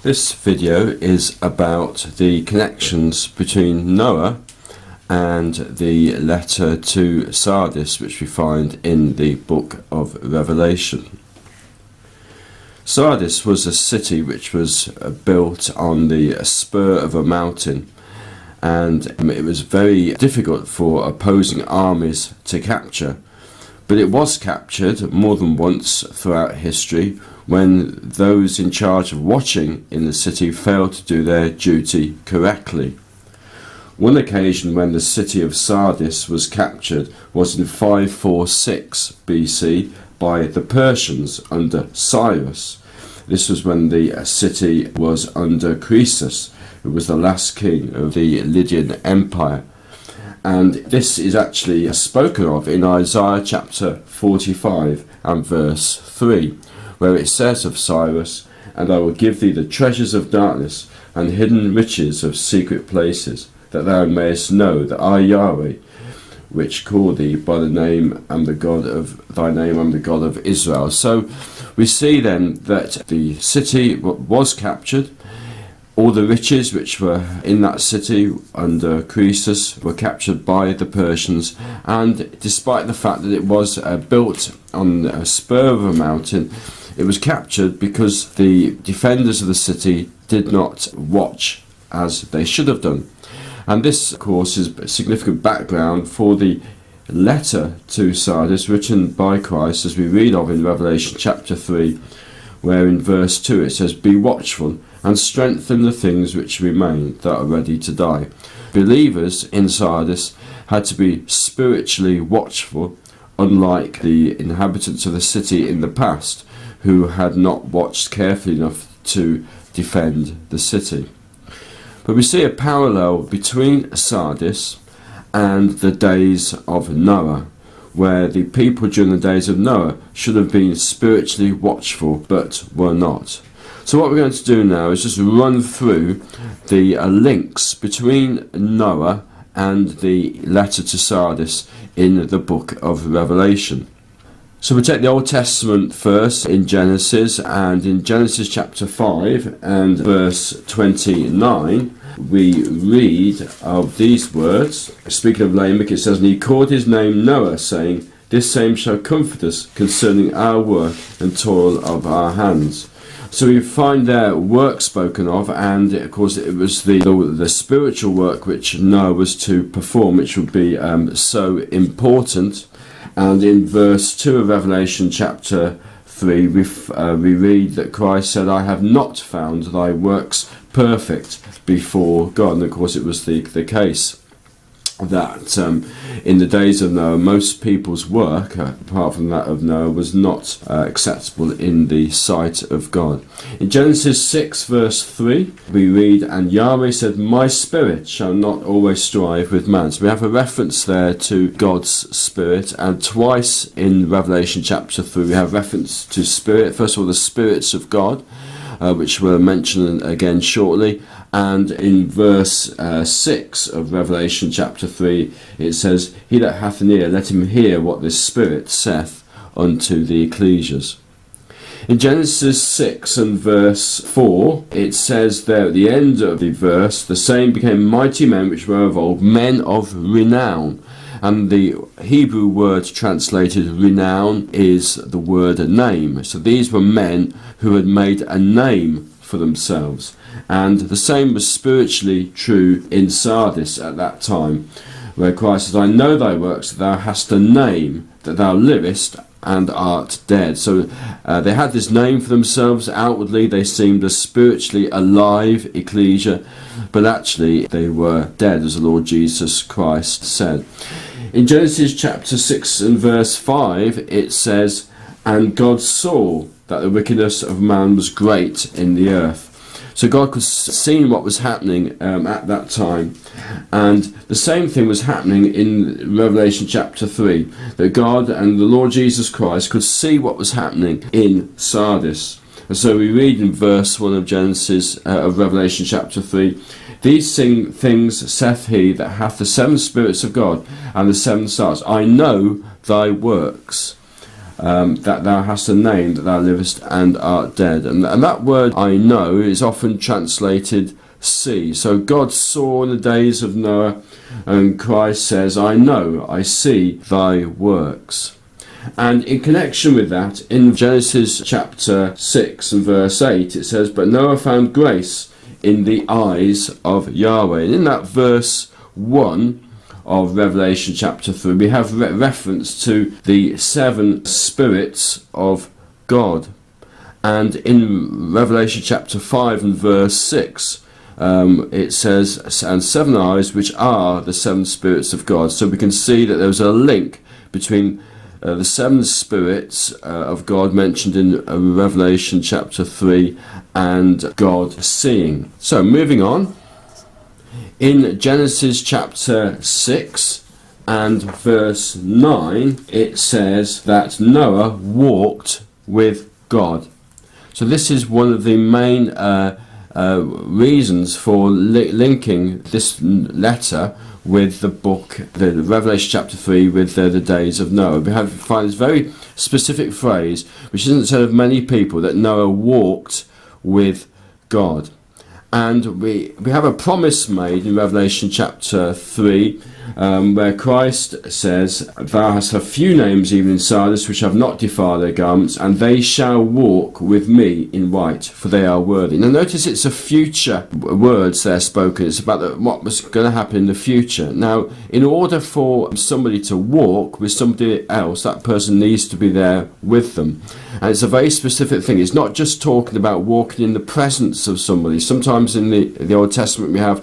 This video is about the connections between Noah and the letter to Sardis, which we find in the book of Revelation. Sardis was a city which was built on the spur of a mountain, and it was very difficult for opposing armies to capture. But it was captured more than once throughout history when those in charge of watching in the city failed to do their duty correctly. One occasion when the city of Sardis was captured was in 546 BC by the Persians under Cyrus. This was when the city was under Croesus, who was the last king of the Lydian Empire. And this is actually spoken of in Isaiah chapter 45 and verse 3, where it says of Cyrus, "And I will give thee the treasures of darkness and hidden riches of secret places, that thou mayest know that I, Yahweh, which call thee by the name and the God of thy name, and the God of Israel." So we see then that the city was captured. All the riches which were in that city under Croesus were captured by the Persians, and despite the fact that it was built on a spur of a mountain, it was captured because the defenders of the city did not watch as they should have done. And this, of course, is a significant background for the letter to Sardis written by Christ, as we read of in Revelation chapter 3, where in verse 2 it says, "Be watchful and strengthen the things which remain that are ready to die." Believers in Sardis had to be spiritually watchful, unlike the inhabitants of the city in the past, who had not watched carefully enough to defend the city. But we see a parallel between Sardis and the days of Noah, where the people during the days of Noah should have been spiritually watchful but were not. So what we're going to do now is just run through the links between Noah and the letter to Sardis in the book of Revelation. So we take the Old Testament first in Genesis, and in Genesis chapter 5 and verse 29 we read of these words. Speaking of Lamech, it says, "And he called his name Noah, saying, This same shall comfort us concerning our work and toil of our hands." So we find there work spoken of, and of course it was the spiritual work which Noah was to perform, which would be so important. And in verse 2 of Revelation chapter 3 we read that Christ said, "I have not found thy works perfect before God." And of course it was the case that in the days of Noah, most people's work, apart from that of Noah, was not acceptable in the sight of God. In Genesis 6 verse 3 we read, "And Yahweh said, My spirit shall not always strive with man." So we have a reference there to God's spirit, and twice in Revelation chapter 3 we have reference to spirit. First of all, the spirits of God, which we'll mention again shortly. And in verse 6 of Revelation chapter 3 it says, "He that hath an ear, let him hear what the Spirit saith unto the ecclesias." In Genesis 6 and verse 4 it says there at the end of the verse, "The same became mighty men which were of old, men of renown." And the Hebrew word translated renown is the word name. So these were men who had made a name for themselves. And the same was spiritually true in Sardis at that time, where Christ says, "I know thy works, that thou hast a name, that thou livest and art dead." So they had this name for themselves. Outwardly they seemed a spiritually alive ecclesia, but actually they were dead, as the Lord Jesus Christ said. In Genesis chapter 6 and verse 5 it says, "And God saw that the wickedness of man was great in the earth." So God could see what was happening at that time. And the same thing was happening in Revelation chapter 3, that God and the Lord Jesus Christ could see what was happening in Sardis. And so we read in verse 1 of Genesis of Revelation chapter 3, "These things saith he that hath the 7 spirits of God and the 7 stars. I know thy works, that thou hast a name, that thou livest and art dead. And that word I know is often translated see. So God saw in the days of Noah, and Christ says, I know, I see thy works. And in connection with that, in Genesis chapter 6 and verse 8, it says, but Noah found grace in the eyes of Yahweh. And in that verse 1 of Revelation chapter 3, we have reference to the 7 spirits of God. And in Revelation chapter 5 and verse 6, it says, and 7 eyes, which are the 7 spirits of God. So we can see that there's a link between the 7 spirits of God mentioned in Revelation chapter 3 and God seeing. So moving on, in Genesis chapter 6 and verse 9, it says that Noah walked with God. So this is one of the main reasons for linking this letter with the book, the Revelation chapter 3, with the days of Noah. We find this very specific phrase, which isn't said of many people, that Noah walked with God. And we have a promise made in Revelation chapter 3, where Christ says, thou hast a few names even in Sardis, which have not defiled their garments, and they shall walk with me in white, for they are worthy. Now notice it's a future words there spoken. It's about what was going to happen in the future. Now, in order for somebody to walk with somebody else, that person needs to be there with them. And it's a very specific thing. It's not just talking about walking in the presence of somebody. Sometimes in the Old Testament we have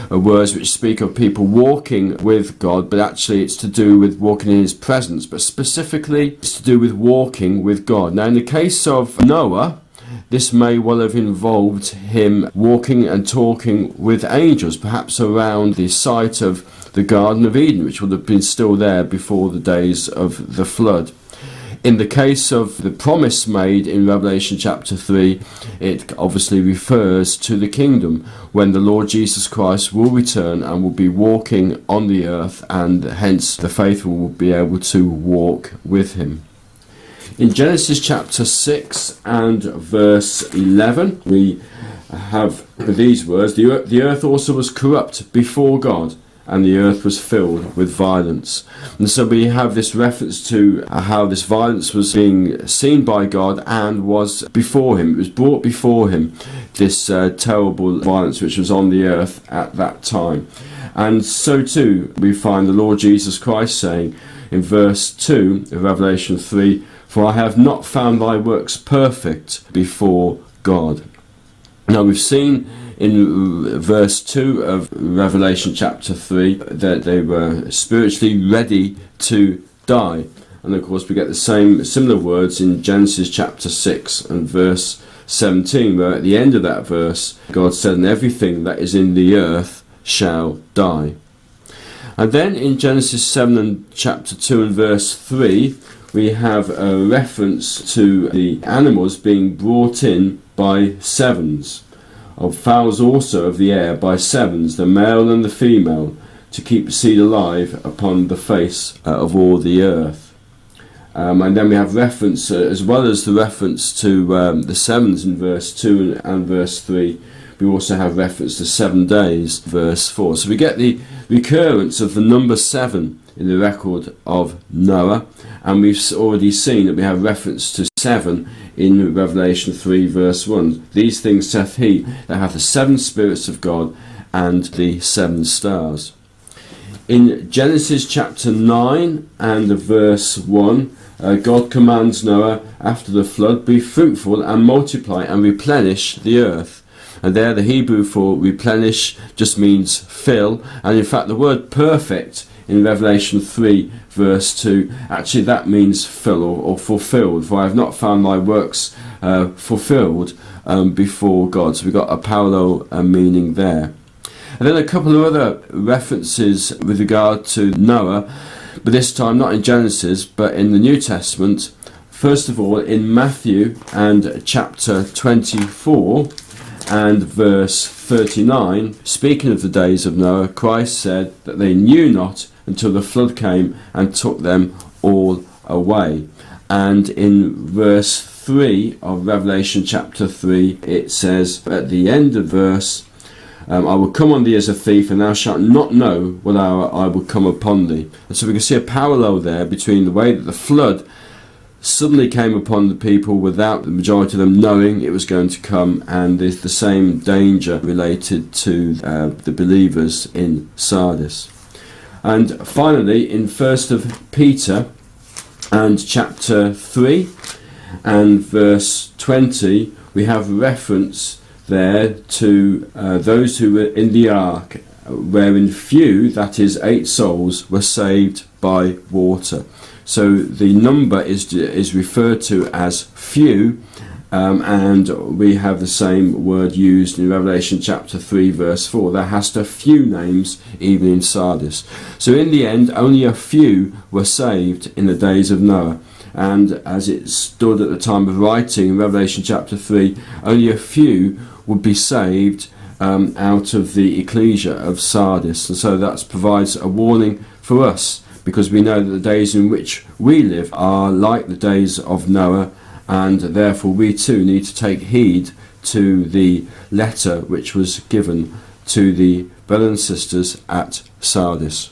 words which speak of people walking with God, but actually it's to do with walking in his presence. But specifically it's to do with walking with God. Now in the case of Noah, this may well have involved him walking and talking with angels, perhaps around the site of the Garden of Eden, which would have been still there before the days of the flood. In the case of the promise made in Revelation chapter 3, it obviously refers to the kingdom, when the Lord Jesus Christ will return and will be walking on the earth, and hence the faithful will be able to walk with him. In Genesis chapter 6 and verse 11, we have these words, the earth also was corrupt before God, and the earth was filled with violence. And so we have this reference to how this violence was being seen by God and was before him. It was brought before him, this terrible violence which was on the earth at that time. And so too we find the Lord Jesus Christ saying in verse 2 of Revelation 3, for I have not found thy works perfect before God. Now we've seen in verse 2 of Revelation chapter 3 that they were spiritually ready to die. And of course we get the similar words in Genesis chapter 6 and verse 17, where at the end of that verse God said, and everything that is in the earth shall die. And then in Genesis 7 and chapter 2 and verse 3 we have a reference to the animals being brought in by sevens, of fowls also of the air by sevens, the male and the female, to keep seed alive upon the face of all the earth. And then we have reference, as well as the reference to the sevens in verse 2 and verse 3, we also have reference to 7 days, verse 4. So we get the recurrence of the number 7 in the record of Noah, and we've already seen that we have reference to 7 in Revelation 3 verse 1. These things saith he that hath the 7 spirits of God and the 7 stars. In Genesis chapter 9 and verse 1, God commands Noah after the flood, be fruitful and multiply and replenish the earth. And there the Hebrew for replenish just means fill, and in fact the word perfect in Revelation 3 verse 2, actually that means fill or fulfilled, for I have not found thy works fulfilled before God. So we've got a parallel meaning there. And then a couple of other references with regard to Noah, but this time not in Genesis but in the New Testament. First of all in Matthew and chapter 24 and verse 39, speaking of the days of Noah, Christ said that they knew not until the flood came and took them all away. And in verse 3 of Revelation chapter 3, it says at the end of verse, I will come on thee as a thief, and thou shalt not know what hour I will come upon thee. And so we can see a parallel there between the way that the flood suddenly came upon the people without the majority of them knowing it was going to come, and there's the same danger related to the believers in Sardis. And finally, in 1st of Peter and chapter 3 and verse 20, we have reference there to those who were in the ark, wherein few, that is 8 souls, were saved by water. So the number is referred to as few, and we have the same word used in Revelation chapter 3 verse 4. There has to few names even in Sardis. So in the end, only a few were saved in the days of Noah. And as it stood at the time of writing in Revelation chapter 3, only a few would be saved out of the ecclesia of Sardis. And so that provides a warning for us, because we know that the days in which we live are like the days of Noah, and therefore we too need to take heed to the letter which was given to the brothers and sisters at Sardis.